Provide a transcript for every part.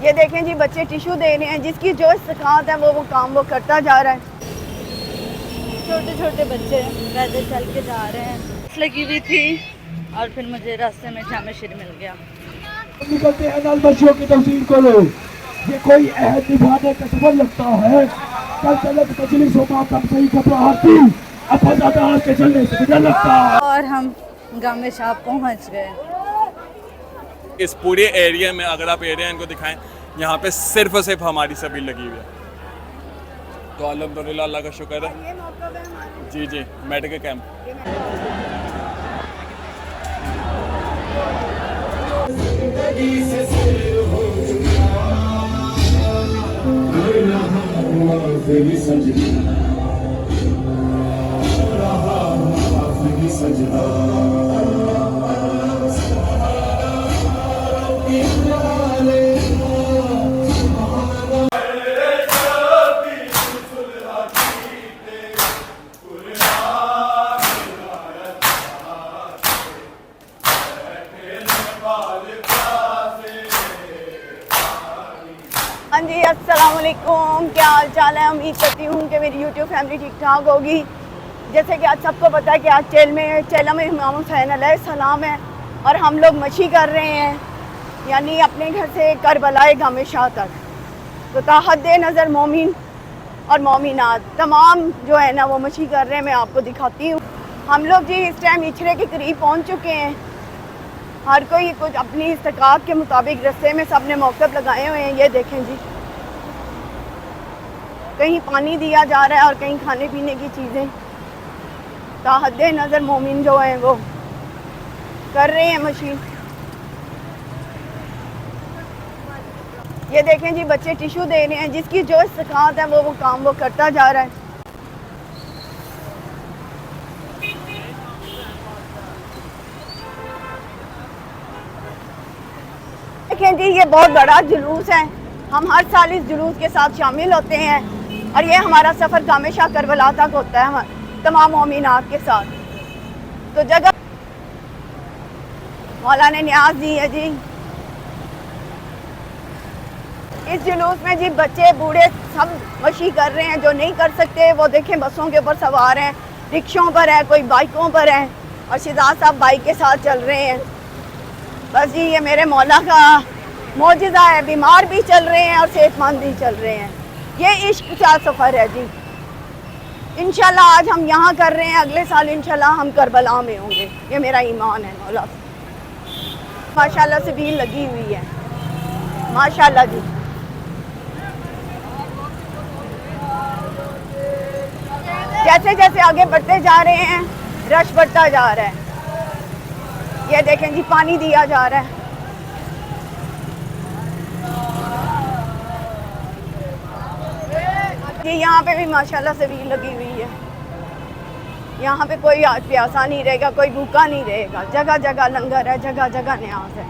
ये देखें जी, बच्चे टिश्यू दे रहे हैं। जिसकी जो इस्तेकात है वो काम वो करता जा रहा है। छोटे छोटे बच्चे पैदल चल के जा रहे हैं। लगी हुई थी और फिर मुझे रास्ते में जामे शरीफ मिल गया। निकलते हैं लाल बच्चियों की तफसील को लो, ये कोई अहद निभाने का सफर लगता है। कल तलक मजलिस हो मातम सही घबराहटी, अब आजादार के चलने से डर लगता है। और हम गामे शाह पहुंच गए। इस पूरे एरिया में अगर आप एरिया इनको दिखाएं, यहाँ पे सिर्फ और सिर्फ हमारी सबील लगी हुई है। तो अल्हम्दुलिल्लाह अल्लाह का शुक्र है। जी जी, मेडिकल कैंप। हाँ जी, अस्सलाम वालेकुम। क्या हाल चाल है? उम्मीद करती हूँ कि मेरी यूट्यूब फैमिली ठीक ठाक होगी। जैसे कि आज सबको पता है कि आज चेला में इमाम हुसैन अलैहिस्सलाम है और हम लोग मशी कर रहे हैं, यानी अपने घर से करबलाए गामे शाह तक। तो ताहद नज़र मोमिन और मोमिनात तमाम जो है ना वो मशी कर रहे हैं। मैं आपको दिखाती हूँ। हम लोग जी इस टाइम इचरे के करीब पहुँच चुके हैं। हर कोई कुछ अपनी इस्तिकात के मुताबिक रस्ते में सब ने मौक़िफ़ लगाए हुए हैं। ये देखें जी, कहीं पानी दिया जा रहा है और कहीं खाने पीने की चीज़ें। ताहद नज़र मोमिन जो हैं वो कर रहे हैं मशीन। ये देखें जी, बच्चे टिश्यू दे रहे हैं। जिसकी जो इस्तिकात है वो काम वो करता जा रहा है। देखें जी, ये बहुत बड़ा जुलूस है। हम हर साल इस जुलूस के साथ शामिल होते हैं और ये हमारा सफ़र गामे शाह करबला तक होता है तमाम मोमिनात के साथ। तो जगह मौला ने न्याज दी है जी। इस जुलूस में जी बच्चे बूढ़े सब मशी कर रहे हैं। जो नहीं कर सकते वो देखें बसों के ऊपर सवार हैं, रिक्शों पर है, कोई बाइकों पर है और शहजाद साहब बाइक के साथ चल रहे हैं। बस जी ये मेरे मौला का मौजिज़ा है। बीमार भी चल रहे हैं और सेहतमंद भी चल रहे हैं। ये इश्क का सफ़र है जी। इंशाल्लाह आज हम यहाँ कर रहे हैं, अगले साल इंशाल्लाह हम करबला में होंगे। ये मेरा ईमान है मौला। माशाल्लाह से भीड़ लगी हुई है, माशाल्लाह जी। जैसे जैसे आगे बढ़ते जा रहे हैं रश बढ़ता जा रहा है। ये देखें जी, पानी दिया जा रहा है। ये यहाँ पे भी माशाल्लाह से भीड़ लगी हुई है। यहाँ पे कोई प्यासा नहीं रहेगा, कोई भूखा नहीं रहेगा। जगह जगह लंगर है, जगह जगह न्याज है।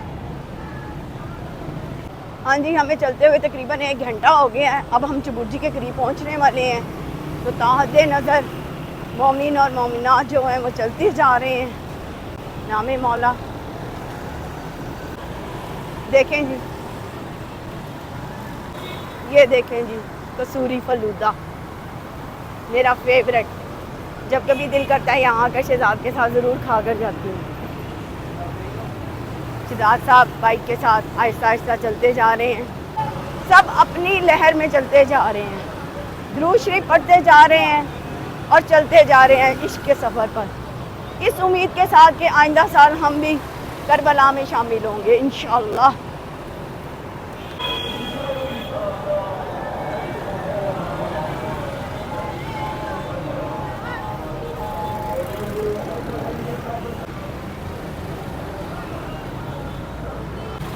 हाँ जी, हमें चलते हुए तकरीबन 1 घंटा हो गया है। अब हम चबुर्जी के करीब पहुँचने वाले हैं। तो ताहद नज़र मोमिन और मोमिनात जो हैं वो चलते जा रहे हैं। नामे मौला देखें जी, ये देखें जी, कसूरी फलूदा मेरा फेवरेट। जब कभी दिल करता है यहाँ का शहजाद के साथ ज़रूर खा कर जाती हूँ। शहजाद साहब बाइक के साथ आहिस्ता आहिस्ता चलते जा रहे हैं। सब अपनी लहर में चलते जा रहे हैं, दुरूद शरीफ पढ़ते जा रहे हैं और चलते जा रहे हैं इश्क के सफ़र पर। इस उम्मीद के साथ कि आइंदा साल हम भी करबला में शामिल होंगे इंशाअल्लाह।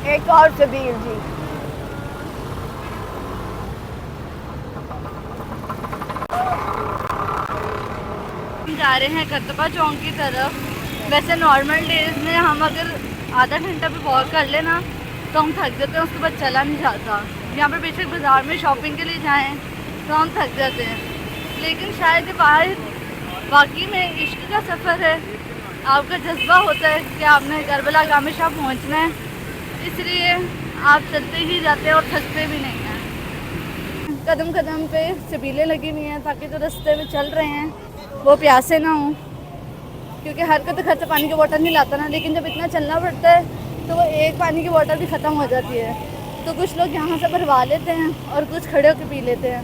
एक और सबील जी, जा रहे हैं करतबा चौक की तरफ। वैसे नॉर्मल डेज में हम अगर आधा घंटा भी वॉक कर लेना तो हम थक जाते हैं, उसके बाद चला नहीं जाता। यहाँ पर बेशक बाज़ार में शॉपिंग के लिए जाएं तो हम थक जाते हैं, लेकिन शायद बाहर वाकई में इश्क का सफ़र है। आपका जज्बा होता है कि आपने करबला गामे शाह पहुँचना है, इसलिए आप चलते ही जाते हैं और थकते भी नहीं हैं। कदम कदम पे छबीलें लगी हुई हैं ताकि जो रास्ते में चल रहे हैं वो प्यासे ना हों, क्योंकि हर कोई तो घर से पानी की बोतल नहीं लाता ना, लेकिन जब इतना चलना पड़ता है तो वो एक पानी की बोतल भी ख़त्म हो जाती है। तो कुछ लोग यहाँ से भरवा लेते हैं और कुछ खड़े होकर पी लेते हैं।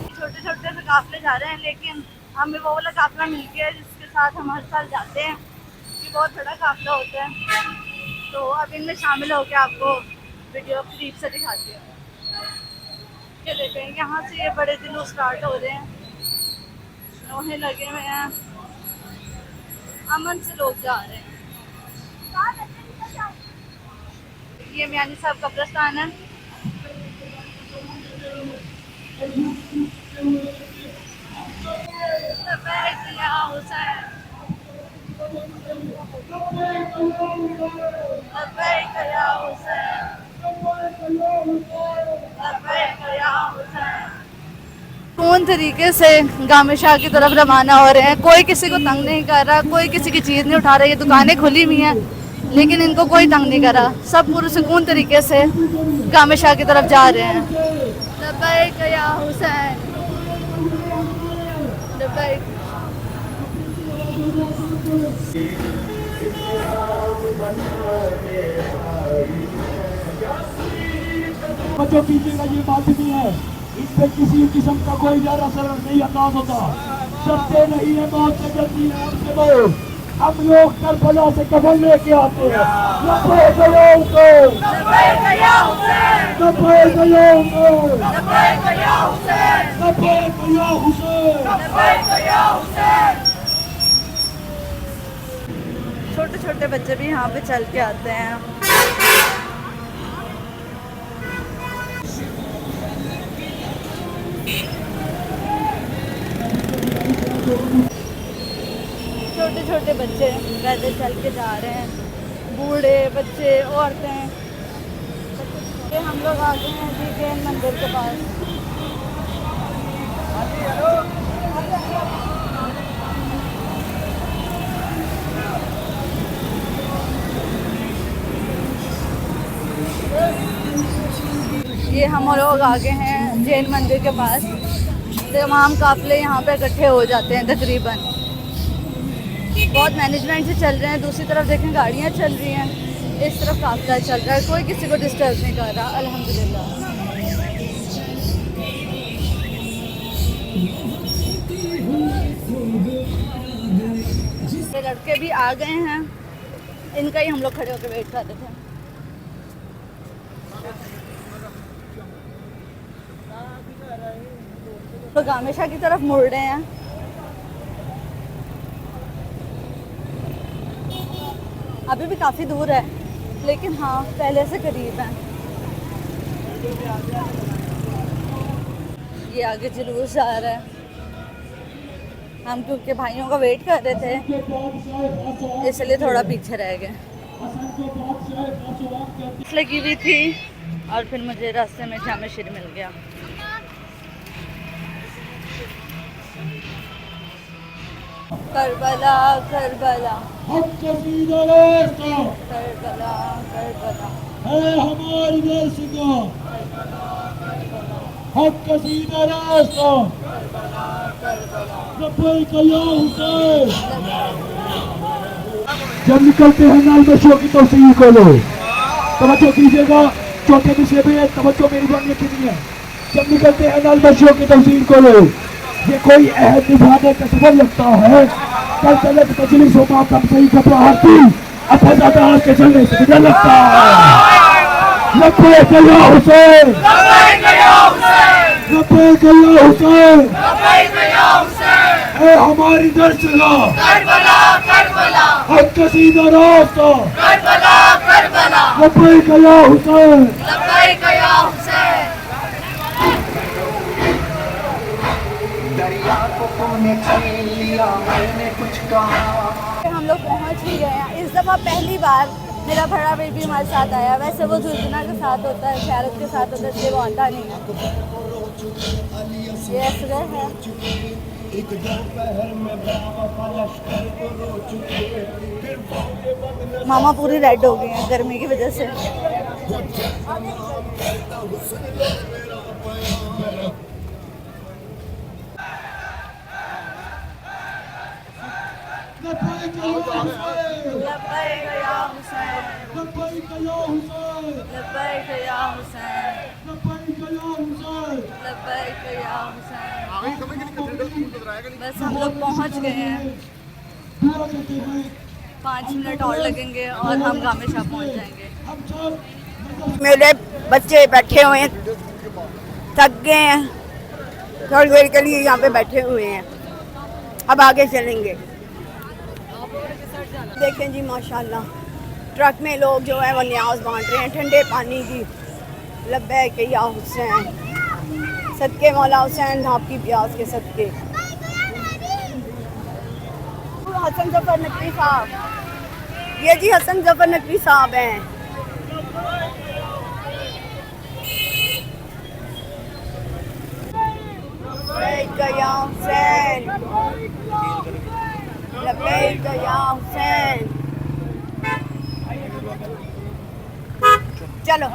छोटे छोटे से काफ़िले जा रहे हैं, लेकिन हमें वो वाला काफ़िला मिल गया है जिसके साथ हम हर साल जाते हैं। ये बहुत बड़ा काफ़िला होता है, तो अब इनमें शामिल होकर आपको वीडियो करीब से दिखाती हूँ। ये देखें, यहाँ से ये बड़े जुलूस स्टार्ट हो रहे हैं, लोहे लगे हुए हैं, अमन से लोग जा रहे हैं। ये मियानी साहब कब्रिस्तान है। लब्बैक या हुसैन, लब्बैक या हुसैन, लब्बैक या हुसैन। कौन तरीके से गामेशाह की तरफ रवाना हो रहे हैं। कोई किसी को तंग नहीं कर रहा, कोई किसी की चीज़ नहीं उठा रहा। ये दुकानें खुली हुई हैं लेकिन इनको कोई तंग नहीं कर रहा। सब पूरे सुकून तरीके से गामेशाह की तरफ जा रहे हैं। लब्बैक या हुसैन, लब्बैक। जो कीजिएगा ये बात नहीं है, इस पे किसी किस्म का कोई ज़्यादा असर नहीं अंदाज होता। डरते नहीं है, मौत से डरती है हमसे लोग। हम लोग करबला से कफन लेके आते हैं। लब्बैक या हुसैन, लब्बैक या हुसैन, लब्बैक या हुसैन, लब्बैक या हुसैन, लब्बैक या हुसैन। लब्बैक या हुसैन। छोटे छोटे बच्चे भी यहाँ पे चल के आते हैं। छोटे छोटे बच्चे पैदल चल के जा रहे हैं, बूढ़े बच्चे औरतें। ये हम लोग आ गए हैं जी जैन मंदिर के पास। ये हम लोग आ गए हैं जैन मंदिर के पास। तमाम काफिले यहाँ पे इकट्ठे हो जाते हैं तकरीबन। बहुत मैनेजमेंट से चल रहे हैं। दूसरी तरफ देखें गाड़ियाँ चल रही हैं, इस तरफ काफिला चल रहा है, कोई किसी को डिस्टर्ब नहीं कर रहा, अल्हम्दुलिल्लाह। ये लड़के भी आ गए हैं, इनका ही हम लोग खड़े होकर वेट कर रहे थे। तो गामेशाह की तरफ मुड़ रहे हैं। अभी भी काफ़ी दूर है, लेकिन हाँ पहले से करीब है। ये आगे जुलूस जा रहा है। हम क्योंकि भाइयों का वेट कर रहे थे इसलिए थोड़ा पीछे रह गए। लगी हुई थी और फिर मुझे रास्ते में जामे मस्जिद मिल गया। Karbala Karbala Karbala Karbala Karbala है हमारी देश का हक कसीदा रास्ता। लब्बैक या हुसैन। जब निकलते हैं नाल बच्चों की तौसीर को लो, तवज्जो कीजिएगा। चौथे विषय पे तवज्जो मेरी बात यकीनी है। जब निकलते हैं नाल बच्चों की तौसीर को लो, ये कोई अहद निभाने का सफर लगता है। कल तलक मजलिस हो मातम सही घबराहटी, अब ज्यादा आज के चलने से डर लगता है। लब्बैक या हुसैन, लब्बैक या हुसैन, लब्बैक या हुसैन। लब्बैक या हुसैन। है हमारी दर्शगा करबला करबला हक कसीदा रास्ता। करबला करबला लब्बैक या हुसैन। लब्बैक या हुसैन। दरिया को तुमने छीन लिया, मैंने कुछ कहा। हम लोग पहुंच ही गए हैं। इस दफ़ा पहली बार मेरा बड़ा बेबी हमारे साथ आया। वैसे वो जुलजना के साथ होता है, शैरत के साथ होता है, इसलिए वो आता नहीं है। ये असगर है। मामा पूरी रेड हो गई हैं गर्मी की वजह से। लब्बैक या हुसैन, लब्बैक या हुसैन, लब्बैक या हुसैन, लब्बैक या हुसैन, लब्बैक या हुसैन। लब्बैक या हुसैन। बस हम लोग पहुंच गए हैं, दुआ करते हैं 5 मिनट और लगेंगे और हम गामे शाह पहुंच जाएंगे। हम सब मेरे बच्चे बैठे हुए हैं, थक गए हैं, थोड़ी देर के लिए यहाँ पे बैठे हुए हैं, अब आगे चलेंगे। देखें जी माशाल्लाह, ट्रक में लोग जो है वो न्याज बांट रहे हैं ठंडे पानी की। लब्बैक या हुसैन, सदके मौला हुसैन आपकी प्यास के सदके। हसन जफर नकवी साहब, ये जी हसन जफर नकवी साहब हैं। लब्बैक या हुसैन, लब्बैक या हुसैन। चलो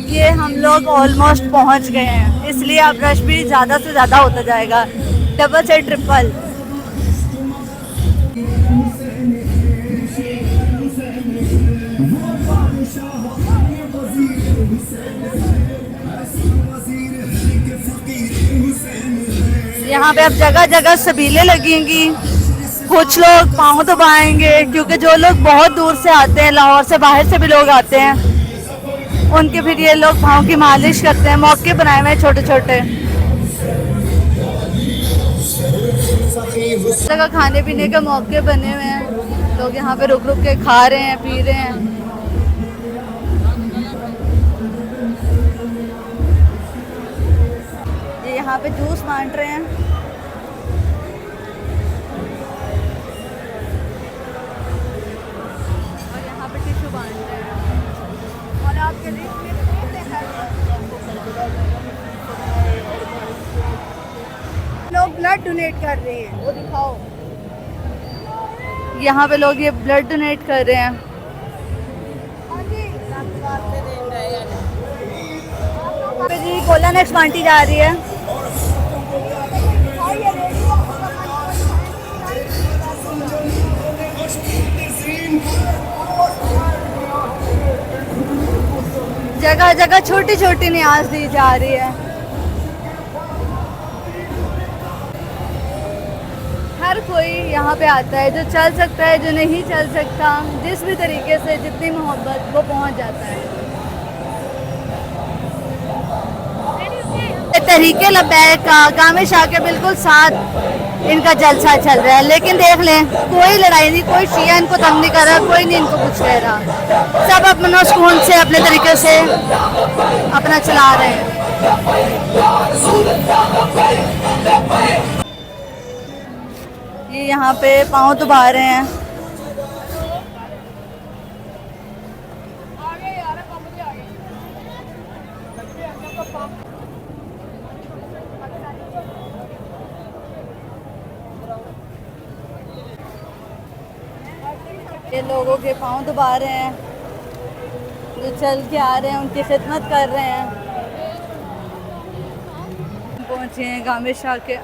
ये हम लोग ऑलमोस्ट पहुंच गए हैं, इसलिए अब रश भी ज़्यादा से ज़्यादा होता जाएगा, डबल से ट्रिपल। यहाँ पे अब जगह जगह सबीलें लगेंगी, कुछ लोग पाँव दबाएंगे क्योंकि जो लोग बहुत दूर से आते हैं, लाहौर से बाहर से भी लोग आते हैं, उनके फिर ये लोग पाँव की मालिश करते हैं। मौके बनाए हुए हैं छोटे छोटे, जगह खाने पीने के मौके बने हुए हैं, लोग यहाँ पे रुक रुक के खा रहे हैं, पी रहे हैं। ये यहाँ पे जूस बांट रहे हैं। और यहाँ पे टिश्यू बांट रहे हैं। और आपके लिए लोग ब्लड डोनेट कर रहे हैं, वो दिखाओ। यहाँ पे लोग ये ब्लड डोनेट कर रहे हैं। पे जी कोला नेक्स्ट बांटी जा रही है। जगह जगह छोटी छोटी न्याज दी जा रही है। हर कोई यहाँ पे आता है, जो चल सकता है, जो नहीं चल सकता, जिस भी तरीके से जितनी मोहब्बत वो पहुँच जाता है। तहरीके लब्बैक का गामे शाह के बिल्कुल साथ इनका जलसा चल रहा है, लेकिन देख लें कोई लड़ाई नहीं, कोई शिया इनको तंग नहीं कर रहा, कोई नहीं इनको कुछ कह रहा, सब अपना सुकून से अपने तरीके से अपना चला रहे हैं। ये यहाँ पे पाँव दबा रहे हैं। ये लोगों के पाँव दबा रहे हैं, जो चल के आ रहे हैं उनकी खिदमत कर रहे हैं। पहुँचे हैं गामे शाह के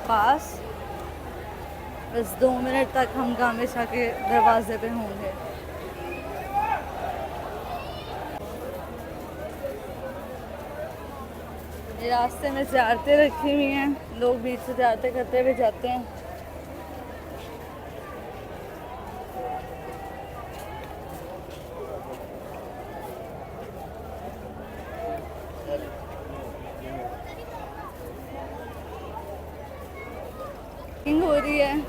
पास, बस 2 मिनट तक हम गामे शाह के दरवाजे पे होंगे। ये रास्ते में ज़ियारतें रखी हुई हैं, लोग बीच से ज़ियारतें करते हुए जाते हैं। हो रही है,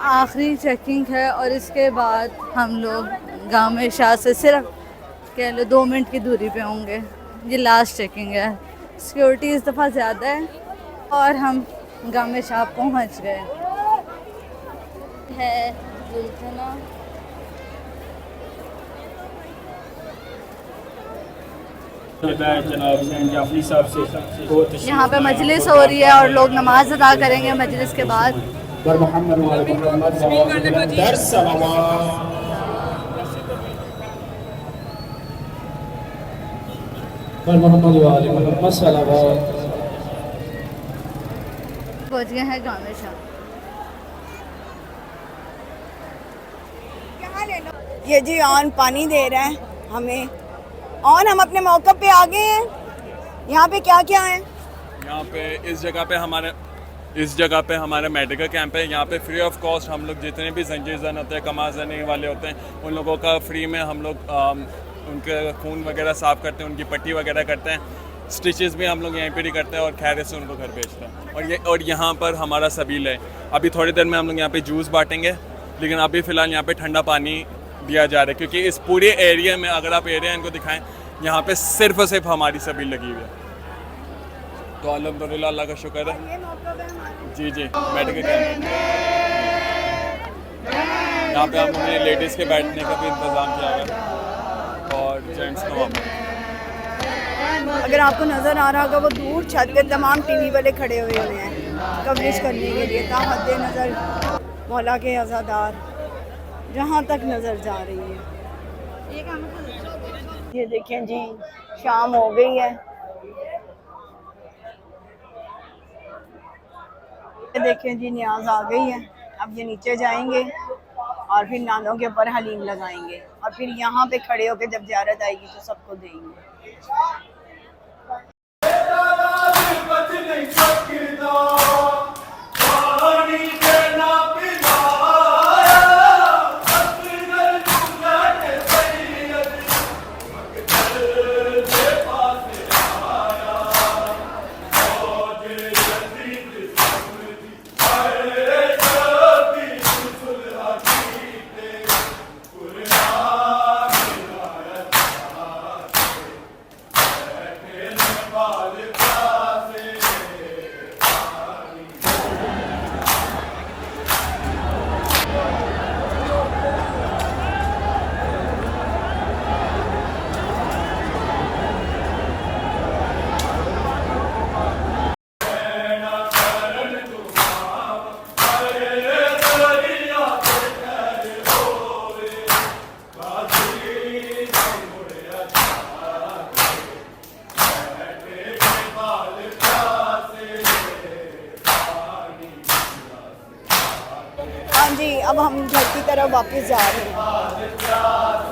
आखिरी चेकिंग है और इसके बाद हम लोग गामे शाह से सिर्फ कह लो 2 मिनट की दूरी पे होंगे। ये लास्ट चेकिंग है, सिक्योरिटी इस दफ़ा ज़्यादा है और हम गामे शाह पहुंच गए है। जनाब हुसैन जाफरी साहब से बहुत यहाँ पे मजलिस हो रही है और लोग नमाज अदा करेंगे मजलिस के बाद। बर मोहम्मद वाले मोहम्मद दर्स सलावत बर मोहम्मद वाले मोहम्मद सलावत। पहुँच गए हैं जामे शाह। ये जी ऑन पानी दे रहा है हमें, और हम अपने मौके पे आ गए हैं। यहाँ पे क्या क्या है? यहाँ पे इस जगह पे हमारे मेडिकल कैंप है। यहाँ पे फ्री ऑफ कॉस्ट हम लोग जितने भी जंजीर जन होते हैं, कमाल जने वाले होते हैं, उन लोगों का फ्री में हम लोग उनके खून वगैरह साफ़ करते हैं, उनकी पट्टी वगैरह करते हैं, स्टिचेस भी हम लोग यहीं पर ही करते हैं और खैर से उनको घर भेजते हैं। और यहाँ पर हमारा सबील है। अभी थोड़ी देर में हम लोग यहाँ पे जूस बांटेंगे, लेकिन अभी फ़िलहाल यहाँ पे ठंडा पानी दिया जा रहा है, क्योंकि इस पूरे एरिया में अगर आप एरिया इनको दिखाएं, यहाँ पे सिर्फ और सिर्फ हमारी सबील लगी हुई है। तो अल्हम्दुलिल्लाह अल्लाह का शुक्र है। जी जी, मेडिकल कैंप यहाँ पे हम लोगों ने लेडीज़ के बैठने का भी इंतज़ाम किया हुआ है और जेंट्स का वहाँ पर। अगर आपको नज़र आ रहा होगा वो दूर छत पे तमाम टीवी वाले खड़े हुए हैं कवरेज करने के लिए। ताहद नज़र मौला के अज़ादार जहाँ तक नज़र जा रही है। ये देखें जी, शाम हो गई है। ये देखें जी, न्याज आ गई है। अब ये नीचे जाएंगे और फिर नानों के ऊपर हलीम लगाएंगे और फिर यहाँ पे खड़े होकर जब ज़ियारत आएगी तो सबको देंगे। हाँ जी, अब हम घर की तरफ वापस जा रहे हैं।